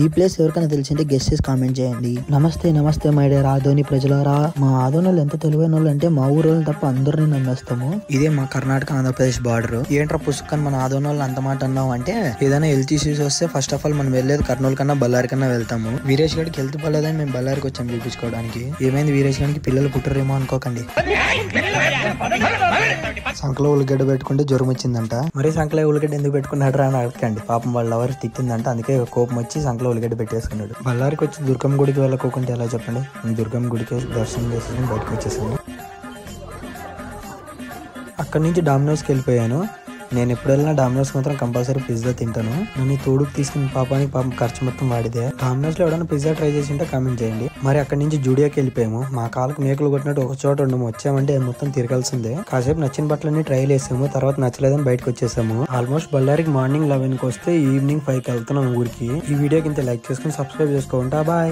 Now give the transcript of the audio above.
ఈ ప్లేస్ ఎవరికైనా తెలిసింటే గెస్ట్ చేసి కామెంట్ చేయండి. నమస్తే మై డియర్ ఆదోని ప్రజలారా. మా ఆదోనోళ్ళు ఎంత తెలివైన వాళ్ళు అంటే మా ఊరోళ్ళు తప్ప అందరినీ నమ్మేస్తాము. ఇదే మా కర్ణాటక ఆంధ్రప్రదేశ్ బార్డర్. ఏంట్రా పుస్తకం మన ఆదోనోళ్ళు అంత మాట అన్నావు అంటే, ఏదైనా హెల్త్ ఇష్యూస్ వస్తే ఫస్ట్ ఆఫ్ ఆల్ మనం వెళ్ళేది కర్నూలు కన్నా బళ్ళారి కన్నా వెళ్తాము. వీరేష్ గడికి హెల్త్ పర్లేదని మేము బళ్ళారికి వచ్చాం చూపించుకోవడానికి. ఏమైంది వీరేష్ గడికి పిల్లలు పుట్టరేమో అనుకోకండి. సంకలో ఉల్లిగడ్డ పెట్టుకుంటే జ్వరం వచ్చిందంట. మరి సంకలో ఉల్లిగడ్డ ఎందుకు పెట్టుకున్నాడు రా అని అడగండి. పాపం వాళ్ళ ఎవరు తిట్టిందంట, అందుకే కోపం వచ్చి సంకలో ఉల్లిగడ్డ పెట్టేసుకున్నాడు. బళ్ళారికి వచ్చి దుర్గమ్మ గుడికి వెళ్ళకోకుంటే ఎలా చెప్పండి. దుర్గమ్మ గుడికి దర్శనం చేసేసి బయటకు వచ్చేసాను. అక్కడి నుంచి డామినోస్కి వెళ్ళిపోయాను. నేను ఎప్పుడు వెళ్ళినా డామినోస్ మాత్రం కంపల్సరీ పిజ్జా తింటాను. నేను తోడుకు తీసుకున్న పాపానికి పాపం ఖర్చు మొత్తం వాడిదే. డామినోస్ లో ఎవరైనా పిజ్జా ట్రై చేసి ఉంటే కామెంట్ చేయండి. మరి అక్కడి నుంచి జూడియోకి వెళ్ళిపోయాము. మా కాళ్ళకు మేకలు కొట్టినట్టు ఒక చోట ఉండము. వచ్చామంటే మొత్తం తిరగాల్సిందే. కాసేపు నచ్చిన బట్టలన్నీ ట్రైల్ వేసాము. తర్వాత నచ్చలేదని బయటకు వచ్చేసాము. ఆల్మోస్ట్ బళ్ళారికి మార్నింగ్ 11కి వస్తే ఈవినింగ్ 5కి వెళ్తున్నాం ఊరికి. ఈ వీడియోకి ఇంత లైక్ చేసుకుని సబ్స్క్రైబ్ చేసుకోండి. బాయ్.